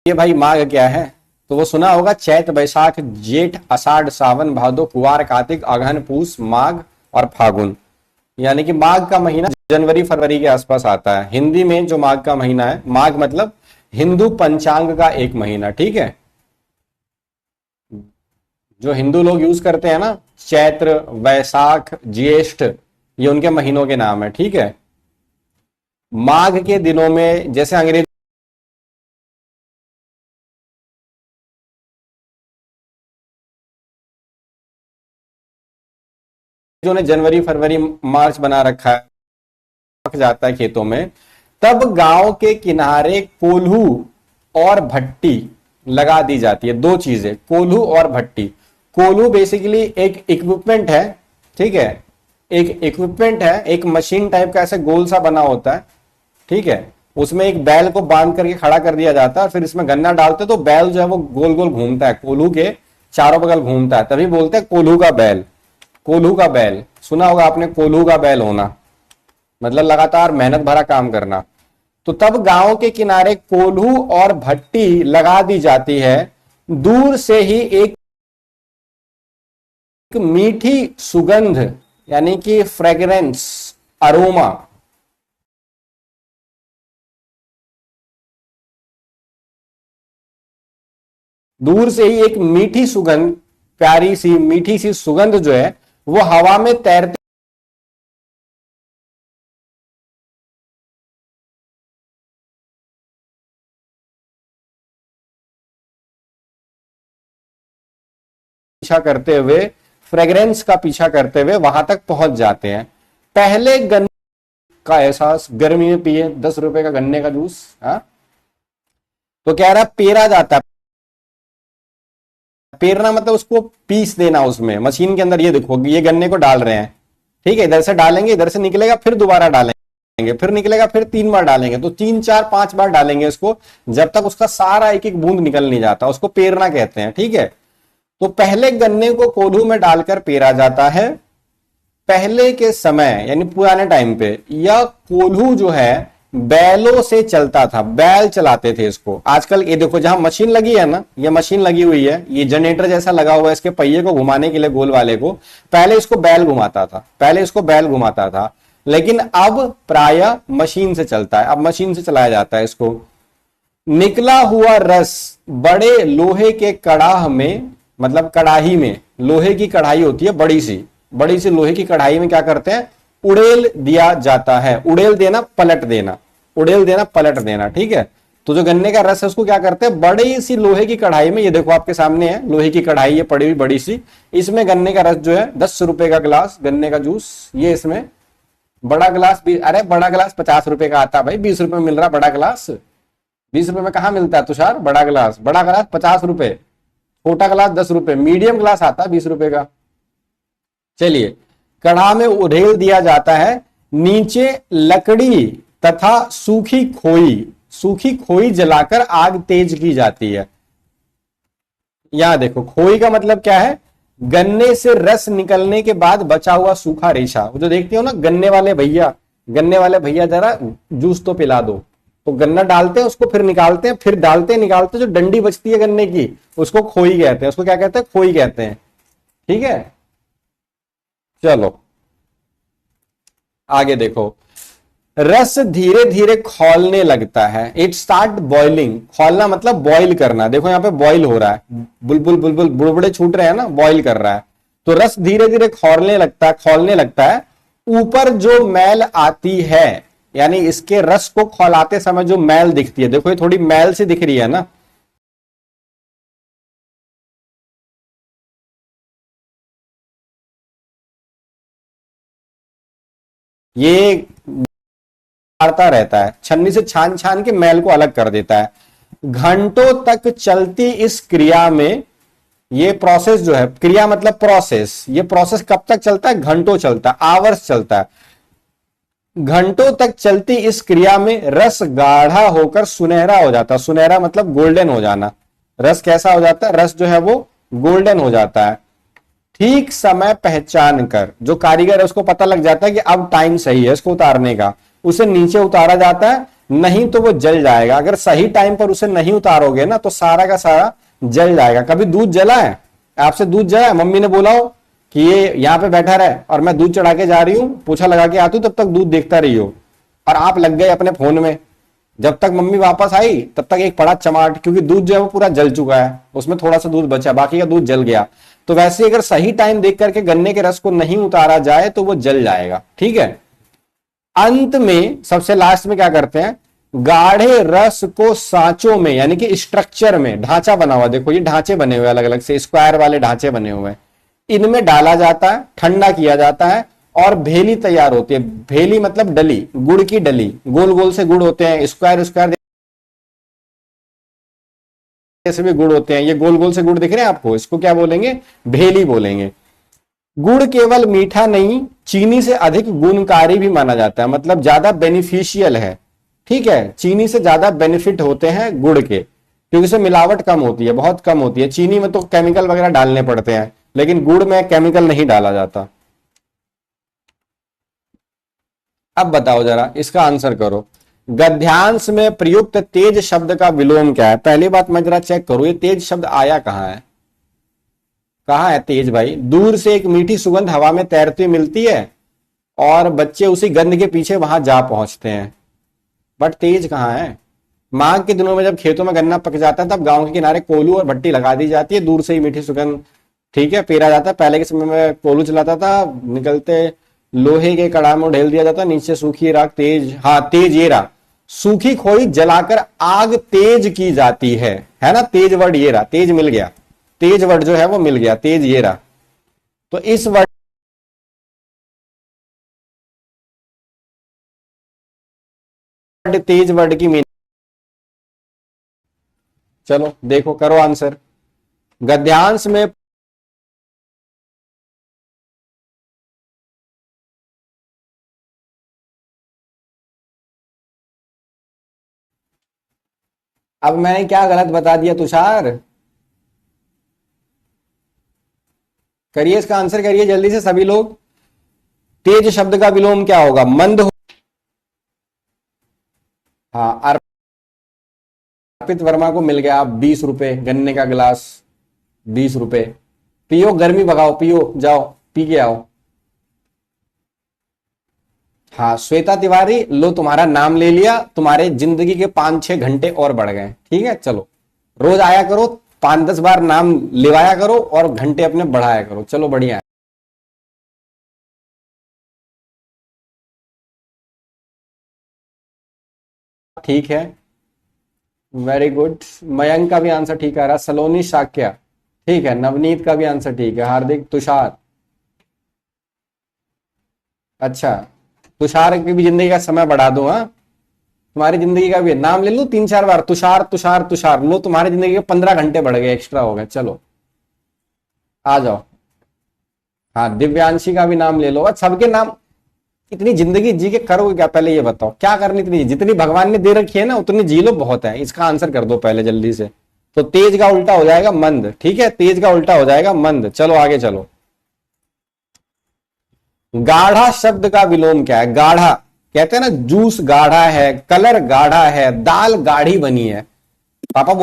ये भाई माघ क्या है? तो वो सुना होगा, चैत बैसाख जेठ आषाढ़ सावन भादो कुवार कार्तिक अगहन पूस माघ और फागुन। यानी कि माघ का महीना जनवरी फरवरी के आसपास आता है। हिंदी में जो माघ का महीना है, माघ मतलब हिंदू पंचांग का एक महीना, ठीक है। जो हिंदू लोग यूज करते हैं ना, चैत्र वैशाख ज्येष्ठ, ये उनके महीनों के नाम है, ठीक है। माघ के दिनों में जैसे अंग्रेजी ने जनवरी फरवरी मार्च बना रखा है, पक जाता है खेतों में, तब गांव के किनारे कोल्हू और भट्टी लगा दी जाती है। दो चीजें, कोल्हू और भट्टी। कोल्हू बेसिकली एक इक्विपमेंट है, ठीक है, एक इक्विपमेंट है, एक मशीन टाइप का ऐसे गोल सा बना होता है, ठीक है। उसमें एक बैल को बांध करके खड़ा कर दिया जाता है, फिर इसमें गन्ना डालते तो बैल जो है वो गोल गोल घूमता है, कोल्हू के चारों बगल घूमता है, तभी बोलते हैं कोल्हू का बैल। कोल्हू का बैल सुना होगा आपने, कोल्हू का बैल होना मतलब लगातार मेहनत भरा काम करना। तो तब गांव के किनारे कोल्हू और भट्टी लगा दी जाती है। दूर से ही एक मीठी सुगंध यानी कि फ्रेग्रेंस, अरोमा, दूर से ही एक मीठी सुगंध, प्यारी सी मीठी सी सुगंध जो है वो हवा में तैरते पीछा करते हुए, फ्रेग्रेंस का पीछा करते हुए वहां तक पहुंच जाते हैं। पहले गन्ने का एहसास गर्मी में पिए 10 रुपए का गन्ने का जूस। हाँ, तो कह रहा पेरा जाता है। पेरना मतलब उसको पीस देना उसमें मशीन के अंदर। ये देखो, ये गन्ने को डाल रहे हैं, ठीक है, इधर से डालेंगे, इधर से निकलेगा, फिर दोबारा डालेंगे, फिर निकलेगा, फिर 3 बार डालेंगे, तो 3 4 5 बार डालेंगे इसको, जब तक उसका सारा एक एक बूंद निकल नहीं जाता, उसको पेरना कहते हैं, ठीक है। तो पहले गन्ने को कोल्हू में डालकर पेरा जाता है। पहले के समय यानी पुराने टाइम पे यह कोल्हू जो है बैलों से चलता था, बैल चलाते थे इसको। आजकल ये देखो जहां मशीन लगी है ना, ये मशीन लगी हुई है, ये जनरेटर जैसा लगा हुआ है, इसके पहिए को घुमाने के लिए गोल वाले को, पहले इसको बैल घुमाता था, पहले इसको बैल घुमाता था, लेकिन अब प्राय मशीन से चलता है, अब मशीन से चलाया जाता है इसको। निकला हुआ रस बड़े लोहे के कड़ाह में, मतलब कड़ाही में, लोहे की कढ़ाई होती है बड़ी सी लोहे की कढ़ाई में क्या करते हैं, उड़ेल दिया जाता है। उड़ेल देना, पलट देना, उड़ेल देना, पलट देना, ठीक है। तो जो गन्ने का रस है उसको क्या करते हैं, बड़ी सी लोहे की कढ़ाई में, ये देखो आपके सामने है लोहे की कढ़ाई, ये पड़ी हुई बड़ी सी, इसमें गन्ने का रस जो है 10 रुपए का गिलास गन्ने का जूस, ये इसमें बड़ा गिलास, अरे बड़ा गिलास 50 रुपए का आता है भाई, 20 रुपए में मिल रहा बड़ा गिलास। 20 रुपए में कहां मिलता है तुषार बड़ा गिलास? बड़ा गिलास 50 रुपए, छोटा गिलास 10 रुपए, मीडियम गिलास आता है 20 रुपए का। चलिए, कढ़ा में उड़ेल दिया जाता है, नीचे लकड़ी तथा सूखी खोई जलाकर आग तेज की जाती है। यहां देखो, खोई का मतलब क्या है, गन्ने से रस निकलने के बाद बचा हुआ सूखा रेशा। वो जो देखते हो ना गन्ने वाले भैया जरा जूस तो पिला दो, तो गन्ना डालते हैं, उसको फिर निकालते हैं, फिर डालते निकालते, जो डंडी बचती है गन्ने की उसको खोई कहते हैं, उसको क्या कहते हैं, खोई कहते हैं, ठीक है। चलो आगे देखो, रस धीरे धीरे खौलने लगता है, इट स्टार्ट बॉइलिंग। खौलना मतलब बॉइल करना, देखो यहां पे बॉइल हो रहा है, बुलबुल बुलबुल बुड़बुड़े छूट रहे हैं ना, बॉइल कर रहा है। तो रस धीरे धीरे खौलने लगता है। ऊपर जो मैल आती है, यानी इसके रस को खौलाते समय जो मैल दिखती है, देखो ये थोड़ी मैल सी दिख रही है ना, ये मारता रहता है, छन्नी से छान छान के मैल को अलग कर देता है। घंटों तक चलती इस क्रिया में, ये प्रोसेस जो है, क्रिया मतलब प्रोसेस, ये प्रोसेस कब तक चलता है, घंटों चलता है, आवर्स चलता है। घंटों तक चलती इस क्रिया में रस गाढ़ा होकर सुनहरा हो जाता है। सुनहरा मतलब गोल्डन हो जाना। रस कैसा हो जाता है, रस जो है वो गोल्डन हो जाता है। ठीक समय पहचान कर, जो कारीगर है उसको पता लग जाता है कि अब टाइम सही है इसको उतारने का, उसे नीचे उतारा जाता है। नहीं तो वो जल जाएगा। अगर सही टाइम पर उसे नहीं उतारोगे ना तो सारा का सारा जल जाएगा। कभी दूध जला है आपसे? दूध जला है? मम्मी ने बोला हो कि ये यहाँ पे बैठा रहे और मैं दूध चढ़ा के जा रही हूँ, पोछा लगा के आती हूँ, तब तक दूध देखता रही हो और आप लग गए अपने फोन में। जब तक मम्मी वापस आई तब तक एक पड़ा चमाट, क्योंकि दूध जो है वो पूरा जल चुका है, उसमें थोड़ा सा दूध बचा, बाकी का दूध जल गया। तो वैसे अगर सही टाइम देख करके गन्ने के रस को नहीं उतारा जाए तो वो जल जाएगा। ठीक है। अंत में सबसे लास्ट में क्या करते हैं, गाढ़े रस को सांचों में यानी कि स्ट्रक्चर में, ढांचा बना हुआ, देखो ये ढांचे बने हुए अलग अलग से, स्क्वायर वाले ढांचे बने हुए हैं, इनमें डाला जाता है, ठंडा किया जाता है और भेली तैयार होती है। भेली मतलब डली, गुड़ की डली, गोल गोल से गुड़ होते हैं, स्क्वायर स्क्वायर जैसे भी गुड़ होते हैं, ये गोल गोल से गुड़ दिख रहे हैं आपको, इसको क्या बोलेंगे, भेली बोलेंगे। गुड़ केवल मीठा नहीं, चीनी से अधिक गुणकारी भी माना जाता है, मतलब ज्यादा बेनिफिशियल है। ठीक है, चीनी से ज्यादा बेनिफिट होते हैं गुड़ के, क्योंकि इसमें मिलावट कम होती है, बहुत कम होती है। चीनी में तो केमिकल वगैरह डालने पड़ते हैं, लेकिन गुड़ में केमिकल नहीं डाला जाता। अब बताओ जरा, इसका आंसर करो। गद्यांश में प्रयुक्त तेज शब्द का विलोम क्या है? पहली बात मैं जरा चेक करूं, ये तेज शब्द आया कहां है? कहां है तेज भाई? दूर से एक मीठी सुगंध हवा में तैरती मिलती है और बच्चे उसी गंध के पीछे वहां जा पहुंचते हैं, बट तेज कहां है? माघ के दिनों में जब खेतों में गन्ना पक जाता है तब गांव के किनारे कोलू और भट्टी लगा दी जाती है, दूर से ही मीठी सुगंध, ठीक है, पेरा जाता है। पहले के समय में कोलू चलाता था, निकलते लोहे के कड़ा में ढेल दिया जाता, नीचे सूखी राख तेज, हाँ तेज ये रहा, सूखी खोई जलाकर आग तेज की जाती है ना? तेज वर्ड ये रहा, तेज मिल गया, तेज वर्ड जो है वो मिल गया, तेज ये रहा। तो इस वर्ड तेज वर्ड की मीनिंग, चलो देखो करो आंसर। गद्यांश में अब मैंने क्या गलत बता दिया तुषार? करिए इसका आंसर, करिए जल्दी से सभी लोग। तेज शब्द का विलोम क्या होगा? मंद हाँ, अर्पित वर्मा को मिल गया 20 रुपए, गन्ने का गिलास 20 रुपए। पियो, गर्मी भगाओ, पियो, जाओ पी के आओ। हाँ श्वेता तिवारी, लो तुम्हारा नाम ले लिया, तुम्हारे जिंदगी के 5-6 घंटे और बढ़ गए। ठीक है, चलो रोज आया करो, 5-10 बार नाम लेवाया करो और घंटे अपने बढ़ाया करो। चलो बढ़िया है। ठीक है, वेरी गुड। मयंक का भी आंसर ठीक आ रहा, सलोनी शाक्या ठीक है, नवनीत का भी आंसर ठीक है, हार्दिक, तुषार, अच्छा तुषार की भी जिंदगी का समय बढ़ा दो। हाँ, तुम्हारी जिंदगी का भी नाम ले लो 3-4 बार, तुषार तुषार तुषार, लो तुम्हारी जिंदगी के 15 घंटे बढ़ गए, एक्स्ट्रा हो गए। चलो आ जाओ। हाँ, दिव्यांशी का भी नाम ले लो। और सबके नाम, इतनी जिंदगी जी के करोगे क्या? पहले ये बताओ क्या करनी, इतनी जितनी भगवान ने दे रखी है ना उतनी जी लो, बहुत है। इसका आंसर कर दो पहले जल्दी से। तो तेज का उल्टा हो जाएगा मंद, ठीक है, तेज का उल्टा हो जाएगा मंद। चलो आगे चलो। गाढ़ा शब्द का विलोम क्या है? गाढ़ा कहते हैं ना, जूस गाढ़ा है, कलर गाढ़ा है, दाल गाढ़ी बनी है। पापा बोल